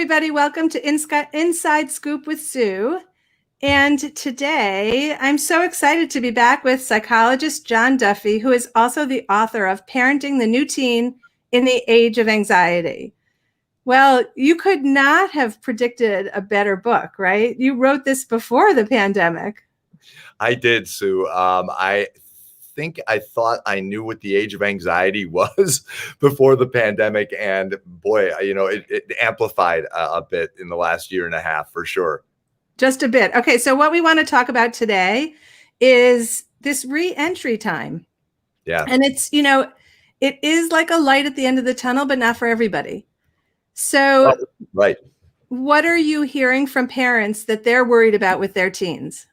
everybody. Welcome to Inside Scoop with Sue. And today, I'm so excited to be back with psychologist John Duffy, who is also the author of Parenting the New Teen in the Age of Anxiety. Well, you could not have predicted a better book, right? You wrote this before the pandemic. I did, Sue. I thought I knew what the age of anxiety was before the pandemic. And boy, it amplified a bit in the last year and a half for sure. Just a bit. Okay, so what we want to talk about today is this reentry time. Yeah. And it's, it is like a light at the end of the tunnel, but not for everybody. So, right. What are you hearing from parents that they're worried about with their teens?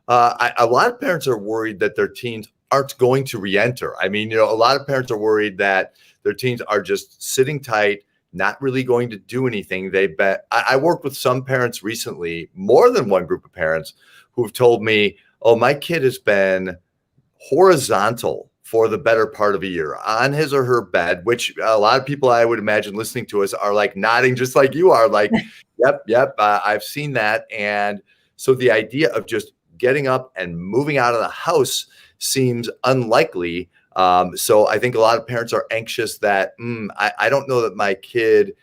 A lot of parents are worried that their teens aren't going to reenter. I mean, a lot of parents are worried that their teens are just sitting tight, not really going to do anything. I worked with some parents recently, more than one group of parents, who've told me, oh, my kid has been horizontal for the better part of a year on his or her bed, which a lot of people I would imagine listening to us are like nodding just like you are, like, yep, I've seen that. And so the idea of just getting up and moving out of the house seems unlikely. So I think a lot of parents are anxious that I don't know that my kid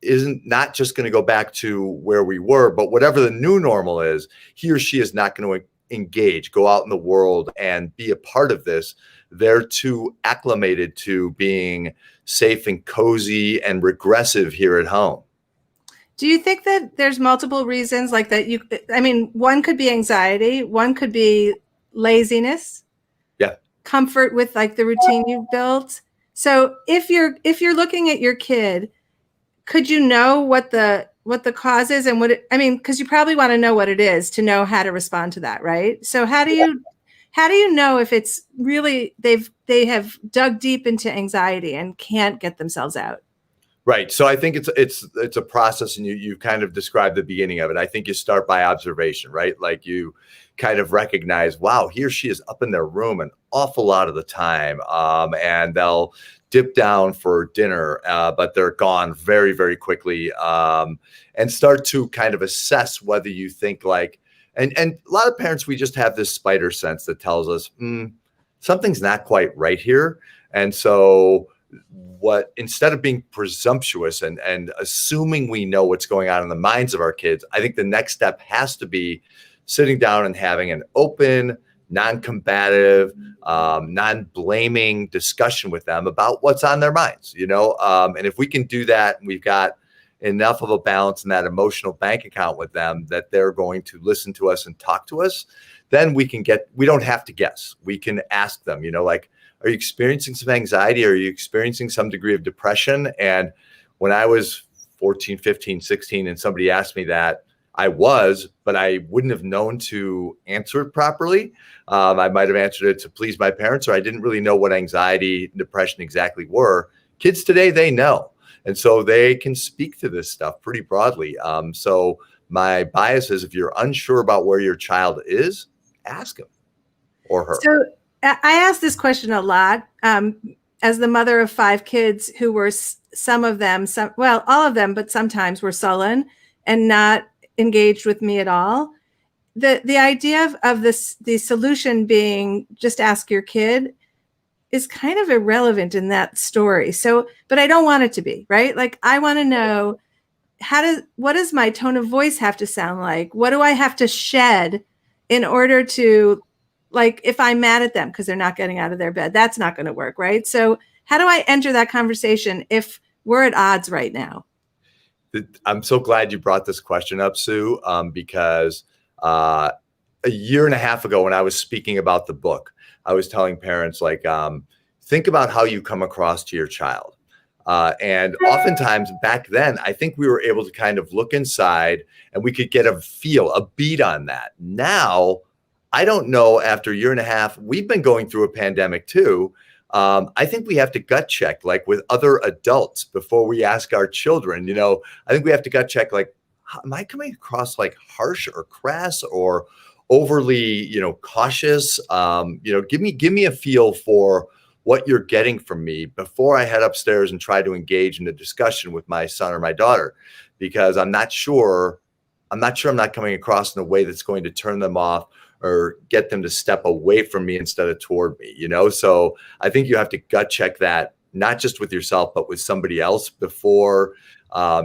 isn't not just going to go back to where we were, but whatever the new normal is, he or she is not going to engage, go out in the world and be a part of this. They're too acclimated to being safe and cozy and regressive here at home. Do you think that there's multiple reasons like that? One could be anxiety, one could be laziness, comfort with like the routine you've built. So if you're looking at your kid, could you know what the cause is and because you probably want to know what it is to know how to respond to that, right? So how do you know if it's really they have dug deep into anxiety and can't get themselves out? Right. So I think it's a process, and you kind of described the beginning of it. I think you start by observation, right? Like you kind of recognize, wow, he or she is up in their room an awful lot of the time. And they'll dip down for dinner, but they're gone very, very quickly. And start to kind of assess whether you think like, and a lot of parents, we just have this spider sense that tells us something's not quite right here. And so instead of being presumptuous and assuming we know what's going on in the minds of our kids, I think the next step has to be sitting down and having an open, non-combative, non-blaming discussion with them about what's on their minds, and if we can do that, we've got enough of a balance in that emotional bank account with them that they're going to listen to us and talk to us, then we don't have to guess. We can ask them, like, are you experiencing some anxiety? Are you experiencing some degree of depression? And when I was 14, 15, 16, and somebody asked me that, I was, but I wouldn't have known to answer it properly. I might have answered it to please my parents, or I didn't really know what anxiety and depression exactly were. Kids today, they know. And so they can speak to this stuff pretty broadly. So my bias is if you're unsure about where your child is, ask him or her. So I ask this question a lot as the mother of 5 kids who were all of them, but sometimes were sullen and not engaged with me at all. The idea of the solution being just ask your kid is kind of irrelevant in that story. So, but I don't want it to be, right? Like I want to know what does my tone of voice have to sound like? What do I have to shed in order to, like, if I'm mad at them because they're not getting out of their bed, that's not going to work, right? So how do I enter that conversation if we're at odds right now? I'm so glad you brought this question up, Sue, because a year and a half ago when I was speaking about the book, I was telling parents, like, think about how you come across to your child. And oftentimes back then, I think we were able to kind of look inside and we could get a beat on that. Now, I don't know, after a year and a half, we've been going through a pandemic too. I think we have to gut check, like with other adults, before we ask our children. I think we have to gut check, like, am I coming across like harsh or crass or overly, cautious? Give me a feel for what you're getting from me before I head upstairs and try to engage in a discussion with my son or my daughter, because I'm not sure I'm not coming across in a way that's going to turn them off or get them to step away from me instead of toward me, you know? So I think you have to gut check that, not just with yourself, but with somebody else before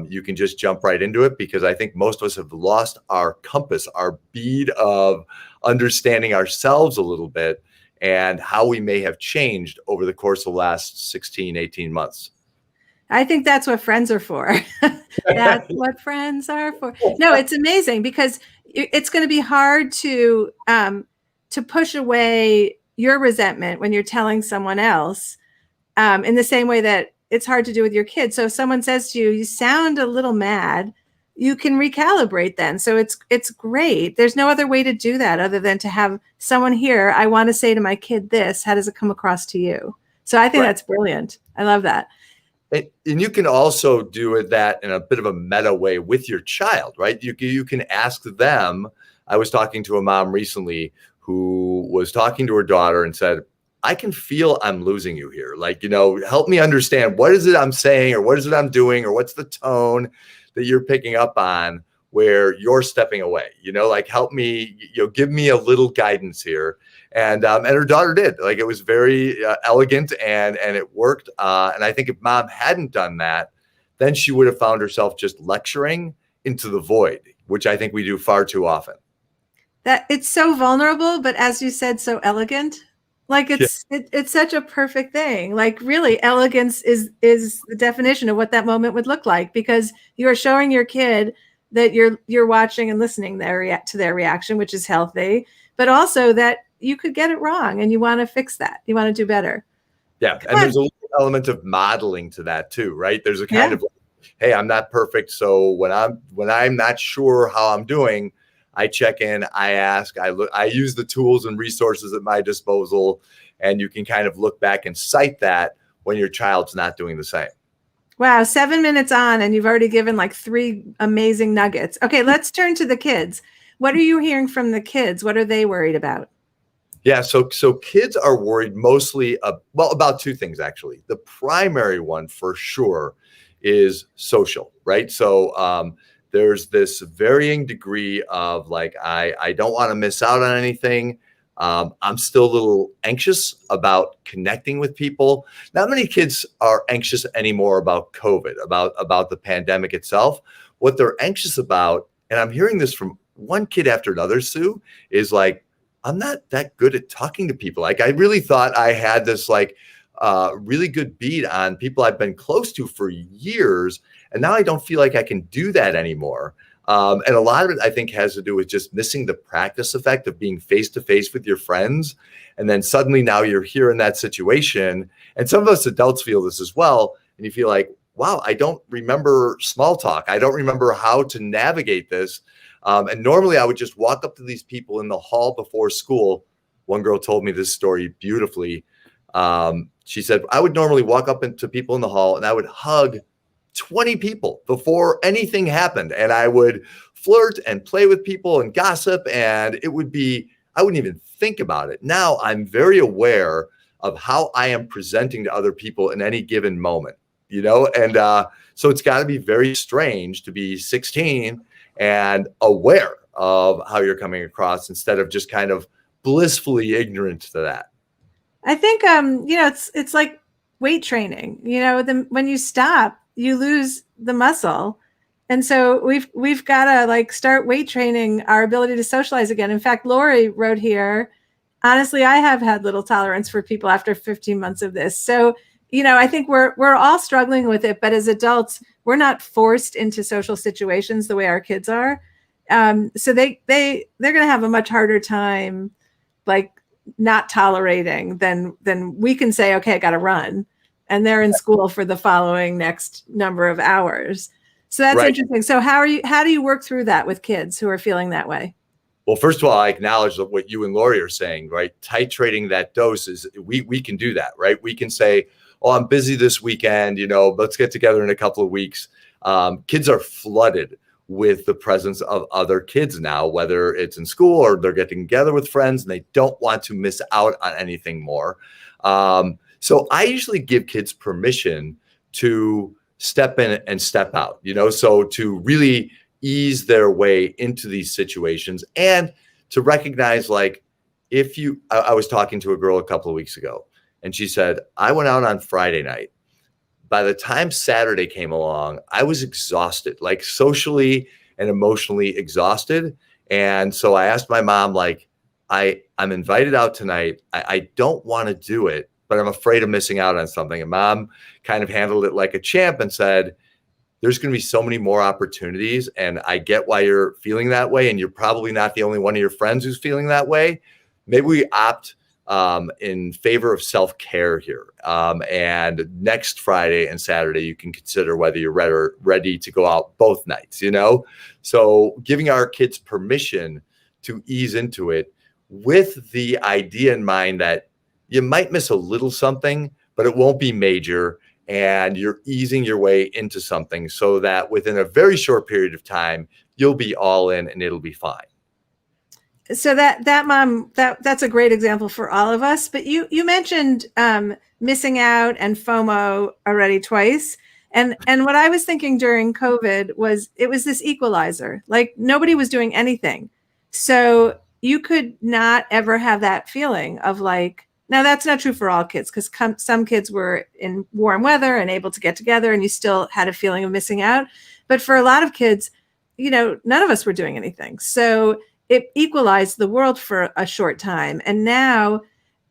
you can just jump right into it, because I think most of us have lost our compass, our bead of understanding ourselves a little bit and how we may have changed over the course of the last 16, 18 months. I think that's what friends are for. That's what friends are for. No, it's amazing because it's going to be hard to push away your resentment when you're telling someone else, in the same way that it's hard to do with your kids. So if someone says to you, "You sound a little mad," you can recalibrate then. So it's great. There's no other way to do that other than to have someone here. I want to say to my kid this. How does it come across to you? So I think that's brilliant. I love that. And you can also do that in a bit of a meta way with your child, right? You can ask them. I was talking to a mom recently who was talking to her daughter and said, "I can feel I'm losing you here. Like, help me understand, what is it I'm saying, or what is it I'm doing, or what's the tone that you're picking up on where you're stepping away? Like, help me, give me a little guidance here." And her daughter did. Like, it was very elegant and it worked. And I think if mom hadn't done that, then she would have found herself just lecturing into the void, which I think we do far too often. That it's so vulnerable, but as you said, so elegant. Like it's such a perfect thing. Like, really, elegance is the definition of what that moment would look like, because you are showing your kid that you're watching and listening to their reaction, which is healthy, but also that you could get it wrong and you want to fix that. You want to do better. Yeah. And there's a little element of modeling to that too, right? There's a kind of, hey, I'm not perfect. So when I'm not sure how I'm doing, I check in, I ask, I use the tools and resources at my disposal, and you can kind of look back and cite that when your child's not doing the same. Wow, 7 minutes on, and you've already given like 3 amazing nuggets. Okay, let's turn to the kids. What are you hearing from the kids? What are they worried about? Yeah, so kids are worried mostly about 2 things, actually. The primary one for sure is social, right? So there's this varying degree of like, I don't want to miss out on anything. I'm still a little anxious about connecting with people. Not many kids are anxious anymore about COVID, about the pandemic itself. What they're anxious about, and I'm hearing this from one kid after another, Sue, is like, I'm not that good at talking to people. Like, I really thought I had this really good beat on people I've been close to for years. And now I don't feel like I can do that anymore. And a lot of it, I think, has to do with just missing the practice effect of being face to face with your friends. And then suddenly now you're here in that situation. And some of us adults feel this as well. And you feel like, wow, I don't remember small talk. I don't remember how to navigate this. And normally I would just walk up to these people in the hall before school. One girl told me this story beautifully. She said, I would normally walk up into people in the hall and I would hug 20 people before anything happened. And I would flirt and play with people and gossip. And I wouldn't even think about it. Now I'm very aware of how I am presenting to other people in any given moment, And so it's got to be very strange to be 16 and aware of how you're coming across instead of just kind of blissfully ignorant to that. I think, it's like weight training, when you stop, you lose the muscle. And so we've got to start weight training our ability to socialize again. In fact, Lori wrote here, honestly, I have had little tolerance for people after 15 months of this. So, I think we're all struggling with it, but as adults, we're not forced into social situations the way our kids are. So they're going to have a much harder time, not tolerating than we can say, okay, I got to run. And they're in school for the following next number of hours. So that's interesting. So how do you work through that with kids who are feeling that way? Well, first of all, I acknowledge what you and Lori are saying, right? Titrating that dose is, we can do that, right? We can say, oh, I'm busy this weekend, let's get together in a couple of weeks. Kids are flooded with the presence of other kids now, whether it's in school or they're getting together with friends and they don't want to miss out on anything more. So I usually give kids permission to step in and step out, so to really ease their way into these situations and to recognize, like, I was talking to a girl a couple of weeks ago and she said, I went out on Friday night. By the time Saturday came along, I was exhausted, like socially and emotionally exhausted. And so I asked my mom, like, I'm invited out tonight. I don't want to do it, but I'm afraid of missing out on something. And mom kind of handled it like a champ and said, there's going to be so many more opportunities. And I get why you're feeling that way. And you're probably not the only one of your friends who's feeling that way. Maybe we opt in favor of self-care here. And next Friday and Saturday, you can consider whether you're ready to go out both nights, So giving our kids permission to ease into it with the idea in mind that you might miss a little something, but it won't be major. And you're easing your way into something so that within a very short period of time, you'll be all in and it'll be fine. So that mom, that's a great example for all of us. But you mentioned missing out and FOMO already twice. And what I was thinking during COVID was it was this equalizer. Like nobody was doing anything. So you could not ever have that feeling of like, now that's not true for all kids because some kids were in warm weather and able to get together and you still had a feeling of missing out. But for a lot of kids, none of us were doing anything. So it equalized the world for a short time. And now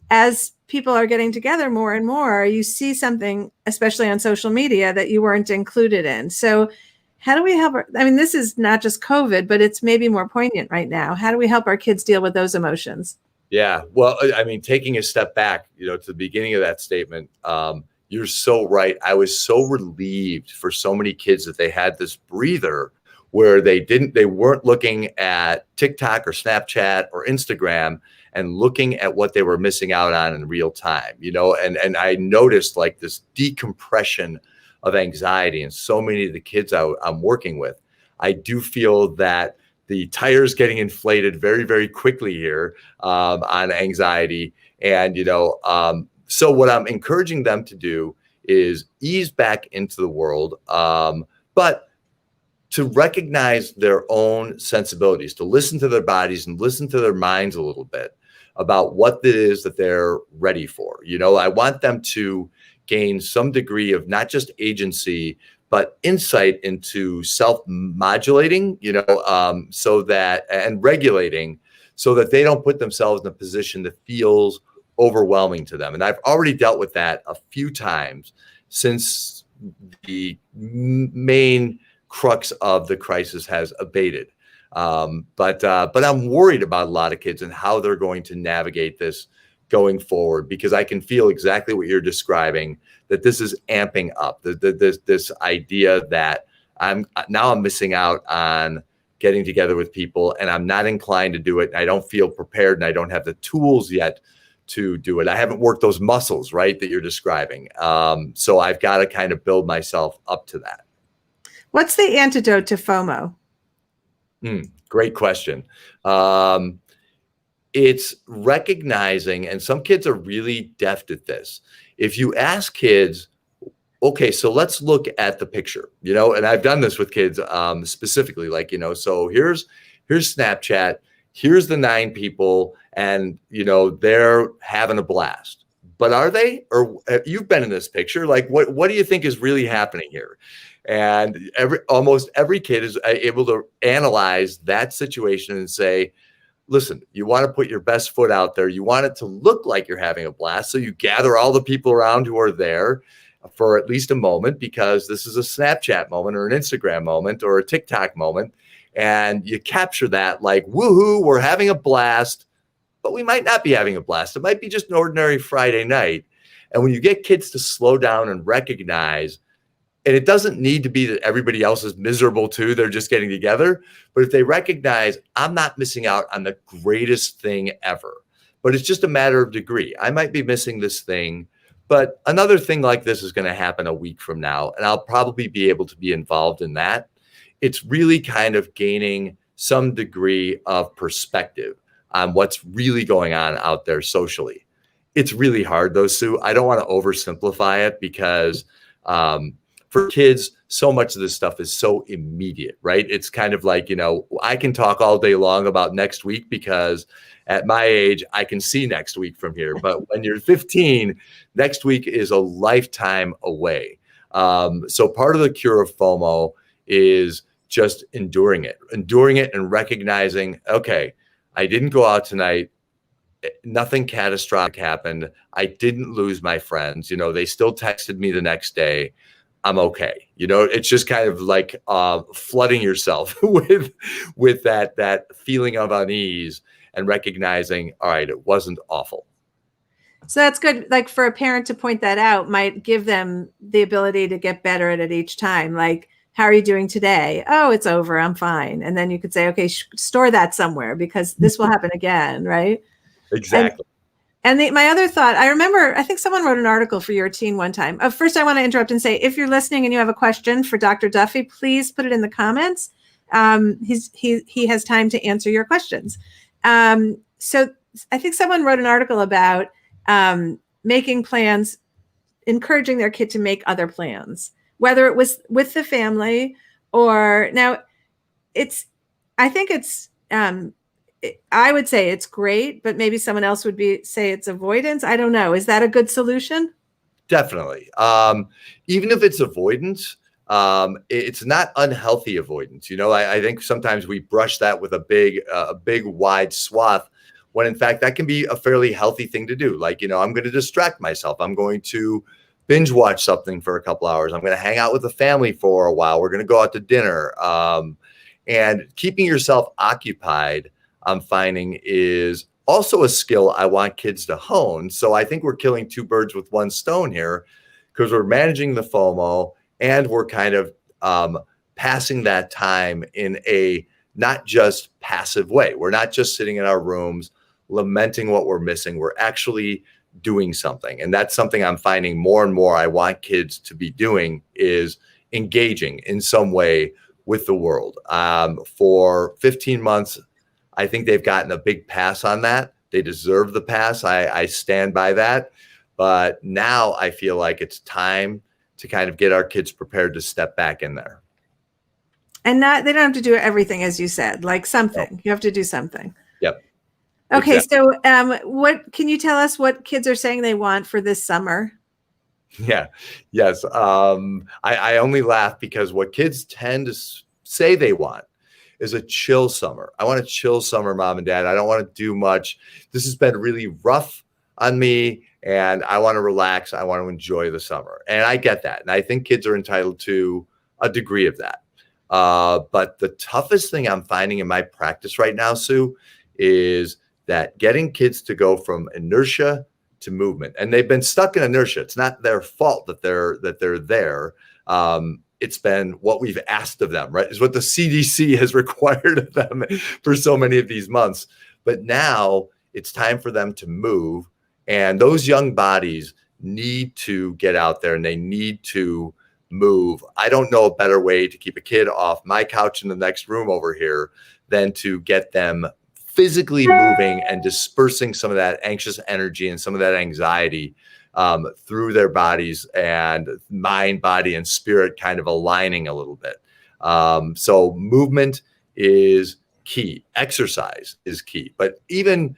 as people are getting together more and more, you see something, especially on social media, that you weren't included in. So how do we help this is not just COVID, but it's maybe more poignant right now. How do we help our kids deal with those emotions? Yeah. Well, taking a step back, to the beginning of that statement, you're so right. I was so relieved for so many kids that they had this breather where they weren't looking at TikTok or Snapchat or Instagram and looking at what they were missing out on in real time, and I noticed like this decompression of anxiety in so many of the kids I'm working with. I do feel that the tires getting inflated very, very quickly here on anxiety. And, so what I'm encouraging them to do is ease back into the world, but to recognize their own sensibilities, to listen to their bodies and listen to their minds a little bit about what it is that they're ready for. I want them to gain some degree of not just agency, but insight into self-modulating, so that, and regulating, so that they don't put themselves in a position that feels overwhelming to them. And I've already dealt with that a few times since the main crux of the crisis has abated. But I'm worried about a lot of kids and how they're going to navigate this going forward, because I can feel exactly what you're describing, that this is amping up this idea that I'm missing out on getting together with people and I'm not inclined to do it. And I don't feel prepared and I don't have the tools yet to do it. I haven't worked those muscles, right, that you're describing. So I've got to kind of build myself up to that. What's the antidote to FOMO? Great question. It's recognizing, and some kids are really deft at this. If you ask kids, okay, so let's look at the picture, and I've done this with kids specifically, like, so here's Snapchat, here's the 9 people, and, they're having a blast. But are they? Or you've been in this picture, like, what do you think is really happening here? And almost every kid is able to analyze that situation and say, listen, you want to put your best foot out there. You want it to look like you're having a blast. So you gather all the people around who are there for at least a moment, because this is a Snapchat moment or an Instagram moment or a TikTok moment. And you capture that like, woohoo, we're having a blast, but we might not be having a blast. It might be just an ordinary Friday night. And when you get kids to slow down and recognize, and it doesn't need to be that everybody else is miserable too, they're just getting together. But if they recognize, I'm not missing out on the greatest thing ever, but it's just a matter of degree. I might be missing this thing, but another thing like this is going to happen a week from now, and I'll probably be able to be involved in that. It's really kind of gaining some degree of perspective on what's really going on out there socially. It's really hard though, Sue. I don't want to oversimplify it because for kids, so much of this stuff is so immediate, right? It's kind of like, I can talk all day long about next week because at my age, I can see next week from here. But when you're 15, next week is a lifetime away. So part of the cure of FOMO is just enduring it and recognizing, okay, I didn't go out tonight. Nothing catastrophic happened. I didn't lose my friends. They still texted me the next day. I'm okay. It's just kind of like flooding yourself with that feeling of unease and recognizing, all right, it wasn't awful. So that's good. Like for a parent to point that out might give them the ability to get better at it each time. Like, how are you doing today? Oh, it's over. I'm fine. And then you could say, okay, store that somewhere because this will happen again. Right. Exactly. And my other thought, I remember, I think someone wrote an article for Your Teen one time. First, I want to interrupt and say, if you're listening and you have a question for Dr. Duffy, please put it in the comments. He has time to answer your questions. So I think someone wrote an article about making plans, encouraging their kid to make other plans, whether it was with the family or now I would say it's great, but maybe someone else would say it's avoidance. I don't know. Is that a good solution? Definitely. Even if it's avoidance, it's not unhealthy avoidance. I think sometimes we brush that with a big wide swath when in fact that can be a fairly healthy thing to do. Like, I'm going to distract myself. I'm going to binge watch something for a couple hours. I'm going to hang out with the family for a while. We're going to go out to dinner. And keeping yourself occupied, I'm finding, is also a skill I want kids to hone. So I think we're killing two birds with one stone here because we're managing the FOMO and we're kind of passing that time in a not just passive way. We're not just sitting in our rooms lamenting what we're missing. We're actually doing something. And that's something I'm finding more and more I want kids to be doing, is engaging in some way with the world. For 15 months, I think they've gotten a big pass on that. They deserve the pass. I stand by that. But now I feel like it's time to kind of get our kids prepared to step back in there. And they don't have to do everything, as you said, like something. No. You have to do something. Yep. Okay. Exactly. So what can you tell us what kids are saying they want for this summer? Yeah. Yes. I only laugh because what kids tend to say they want is a chill summer. I want a chill summer, Mom and Dad. I don't want to do much. This has been really rough on me and I want to relax. I want to enjoy the summer. And I get that. And I think kids are entitled to a degree of that. But the toughest thing I'm finding in my practice right now, Sue, is that getting kids to go from inertia to movement. And they've been stuck in inertia. It's not their fault that they're there. It's been what we've asked of them, right? It's what the CDC has required of them for so many of these months. But now it's time for them to move. And those young bodies need to get out there and they need to move. I don't know a better way to keep a kid off my couch in the next room over here than to get them physically moving and dispersing some of that anxious energy and some of that anxiety through their bodies, and mind, body, and spirit kind of aligning a little bit. So movement is key. Exercise is key. But even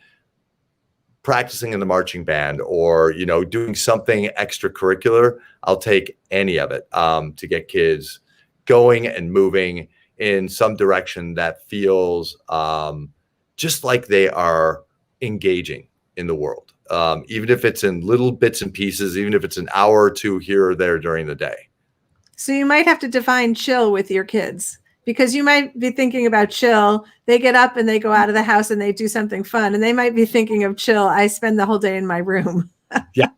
practicing in the marching band or, doing something extracurricular, I'll take any of it to get kids going and moving in some direction that feels just like they are engaging in the world. Even if it's in little bits and pieces, even if it's an hour or two here or there during the day. So you might have to define chill with your kids, because you might be thinking about chill. They get up and they go out of the house and they do something fun. And they might be thinking of chill, I spend the whole day in my room. Yeah.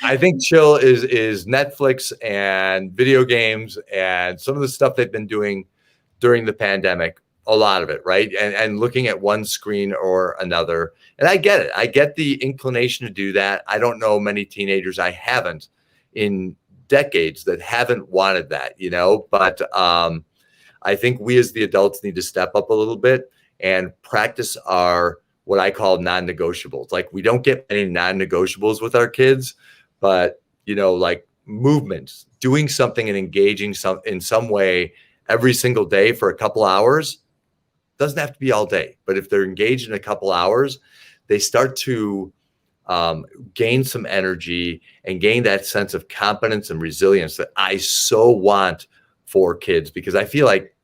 I think chill is Netflix and video games and some of the stuff they've been doing during the pandemic. A lot of it, right? And looking at one screen or another. And I get it. I get the inclination to do that. I don't know many teenagers I haven't in decades that haven't wanted that, but I think we as the adults need to step up a little bit and practice our what I call non-negotiables. Like we don't get any non-negotiables with our kids, but like movements, doing something and engaging in some way every single day for a couple hours. Doesn't have to be all day, but if they're engaged in a couple hours, they start to gain some energy and gain that sense of competence and resilience that I so want for kids, because I feel like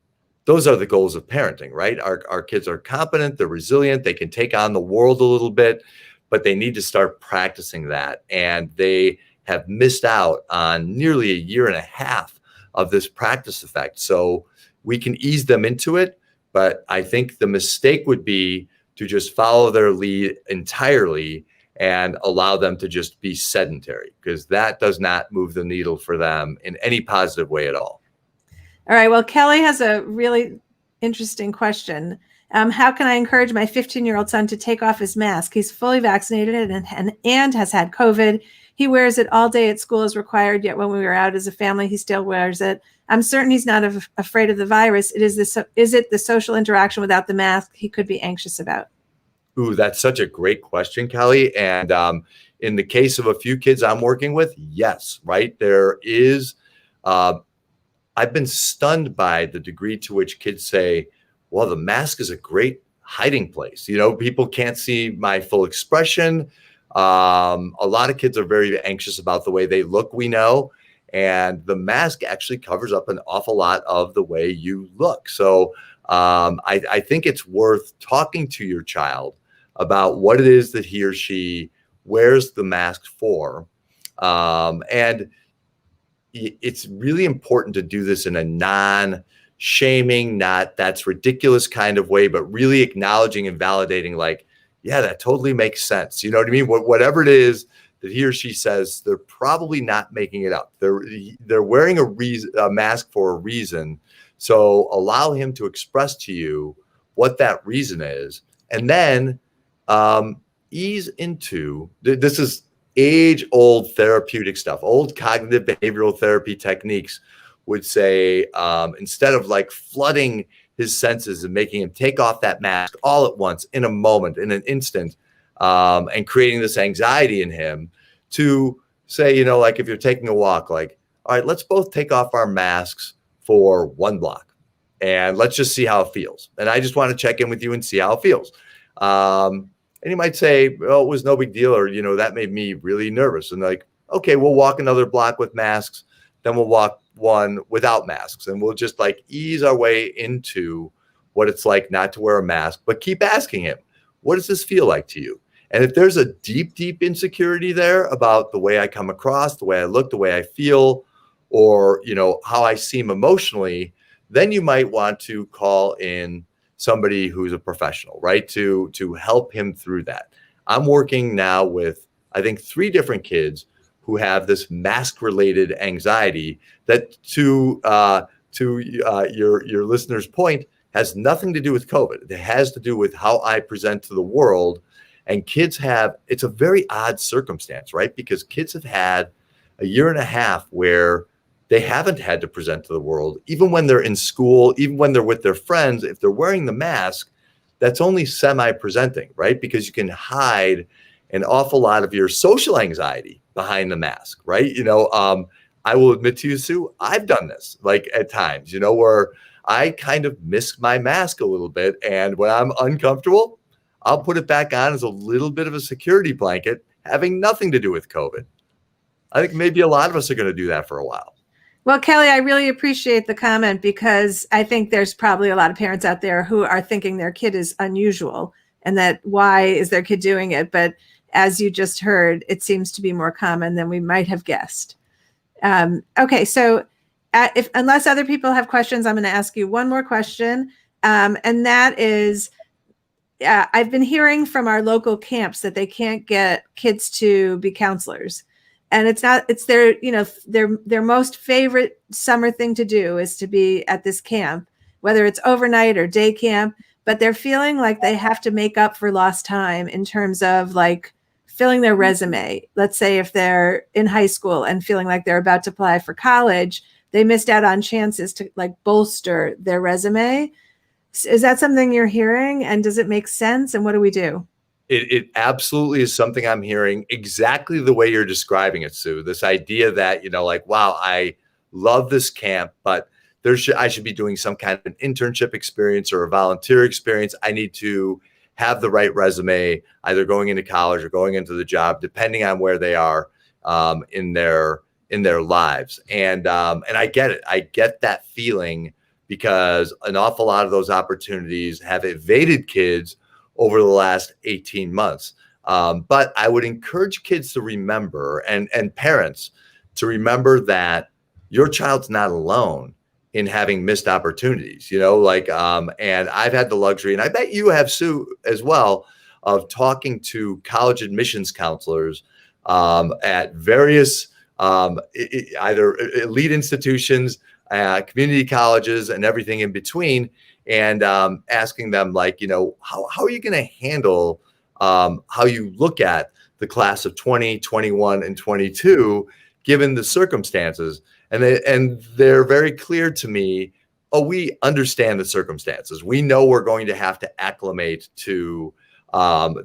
those are the goals of parenting, right? Our kids are competent, they're resilient, they can take on the world a little bit, but they need to start practicing that. And they have missed out on nearly a year and a half of this practice effect. So we can ease them into it, but I think the mistake would be to just follow their lead entirely and allow them to just be sedentary, because that does not move the needle for them in any positive way at all. All right. Well, Kelly has a really interesting question. How can I encourage my 15-year-old son to take off his mask? He's fully vaccinated and has had COVID. He wears it all day at school as required, yet when we were out as a family, he still wears it. I'm certain he's not afraid of the virus. Is it the social interaction without the mask he could be anxious about? Ooh, that's such a great question, Kelly. And in the case of a few kids I'm working with, yes, right? There is, I've been stunned by the degree to which kids say, well, the mask is a great hiding place. People can't see my full expression. A lot of kids are very anxious about the way they look, we know. And the mask actually covers up an awful lot of the way you look. So I think it's worth talking to your child about what it is that he or she wears the mask for. And it's really important to do this in a non-shaming, not that's ridiculous kind of way, but really acknowledging and validating, like, yeah, that totally makes sense. You know what I mean? Whatever it is that he or she says, they're probably not making it up. They're wearing a mask for a reason. So allow him to express to you what that reason is, and then ease into this is age-old therapeutic stuff. Old cognitive behavioral therapy techniques would say, instead of like flooding his senses and making him take off that mask all at once in a moment, in an instant, and creating this anxiety in him, to say, like if you're taking a walk, like, all right, let's both take off our masks for 1 block and let's just see how it feels. And I just want to check in with you and see how it feels. And you might say, well, it was no big deal, or, that made me really nervous. And like, okay, we'll walk another block with masks, then we'll walk one without masks. And we'll just like ease our way into what it's like not to wear a mask, but keep asking him, what does this feel like to you? And if there's a deep, deep insecurity there about the way I come across, the way I look, the way I feel, or, how I seem emotionally, then you might want to call in somebody who's a professional, right? To help him through that. I'm working now with, I think, 3 different kids who have this mask-related anxiety that, to your listener's point, has nothing to do with COVID. It has to do with how I present to the world. And kids it's a very odd circumstance, right? Because kids have had a year and a half where they haven't had to present to the world, even when they're in school, even when they're with their friends. If they're wearing the mask, that's only semi-presenting, right? Because you can hide an awful lot of your social anxiety behind the mask, right? I will admit to you, Sue, I've done this, like at times, where I kind of miss my mask a little bit. And when I'm uncomfortable, I'll put it back on as a little bit of a security blanket, having nothing to do with COVID. I think maybe a lot of us are going to do that for a while. Well, Kelly, I really appreciate the comment, because I think there's probably a lot of parents out there who are thinking their kid is unusual and that why is their kid doing it? But as you just heard, it seems to be more common than we might have guessed. Okay, so unless other people have questions, I'm going to ask you one more question. And that is, I've been hearing from our local camps that they can't get kids to be counselors. And it's their most favorite summer thing to do is to be at this camp, whether it's overnight or day camp, but they're feeling like they have to make up for lost time in terms of like filling their resume. Let's say if they're in high school and feeling like they're about to apply for college, they missed out on chances to like bolster their resume. Is that something you're hearing? And does it make sense? And what do we do? It absolutely is something I'm hearing exactly the way you're describing it, Sue. This idea that, like, wow, I love this camp, but I should be doing some kind of an internship experience or a volunteer experience. I need to have the right resume, either going into college or going into the job, depending on where they are in their lives. And I get it. I get that feeling because an awful lot of those opportunities have evaded kids over the last 18 months. But I would encourage kids to remember, and parents to remember, that your child's not alone in having missed opportunities, and I've had the luxury, and I bet you have, Sue, as well, of talking to college admissions counselors at various either elite institutions, community colleges, and everything in between, and asking them, like, how are you going to handle how you look at the class of 20, 21, and 22, given the circumstances. And they're very clear to me. Oh, we understand the circumstances. We know we're going to have to acclimate to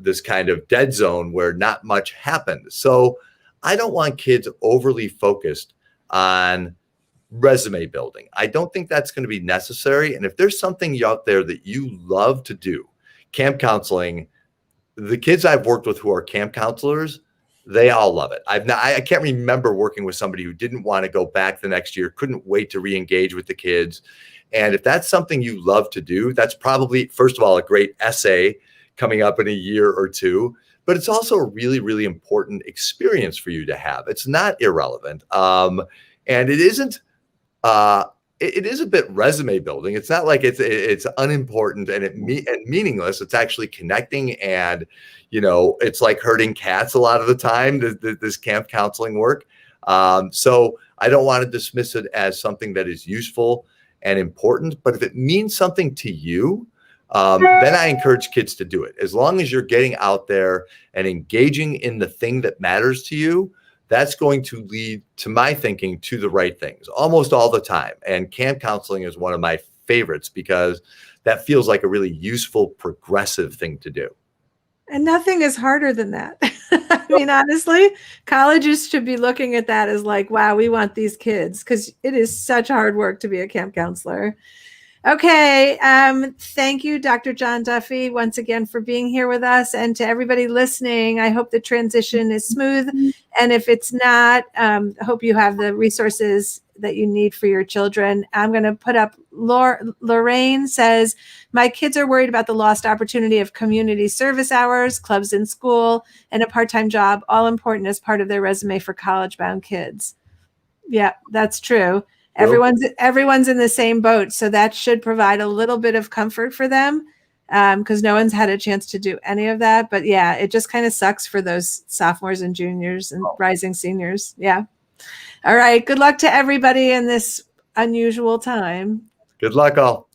this kind of dead zone where not much happened. So I don't want kids overly focused on resume building. I don't think that's going to be necessary. And if there's something out there that you love to do, camp counseling, the kids I've worked with who are camp counselors, they all love it. I can't remember working with somebody who didn't want to go back the next year, couldn't wait to re-engage with the kids. And if that's something you love to do, that's probably, first of all, a great essay coming up in a year or two, but it's also a really, really important experience for you to have. It's not irrelevant. And it isn't, it is a bit resume building. It's not like it's unimportant and meaningless. It's actually connecting, and it's like herding cats a lot of the time, this camp counseling work. So I don't want to dismiss it as something that is useful and important, but if it means something to you, then I encourage kids to do it. As long as you're getting out there and engaging in the thing that matters to you, that's going to lead, to my thinking, to the right things almost all the time. And camp counseling is one of my favorites because that feels like a really useful, progressive thing to do. And nothing is harder than that. I mean, honestly, colleges should be looking at that as like, wow, we want these kids, because it is such hard work to be a camp counselor. Okay. Thank you, Dr. John Duffy, once again for being here with us. And to everybody listening, I hope the transition is smooth. And if it's not, I hope you have the resources that you need for your children. I'm going to put up, Lorraine says, my kids are worried about the lost opportunity of community service hours, clubs in school, and a part-time job, all important as part of their resume for college-bound kids. Yeah, that's true. Everyone's in the same boat, so that should provide a little bit of comfort for them, because no one's had a chance to do any of that. But yeah, it just kind of sucks for those sophomores and juniors and rising seniors. Yeah. All right. Good luck to everybody in this unusual time. Good luck, all.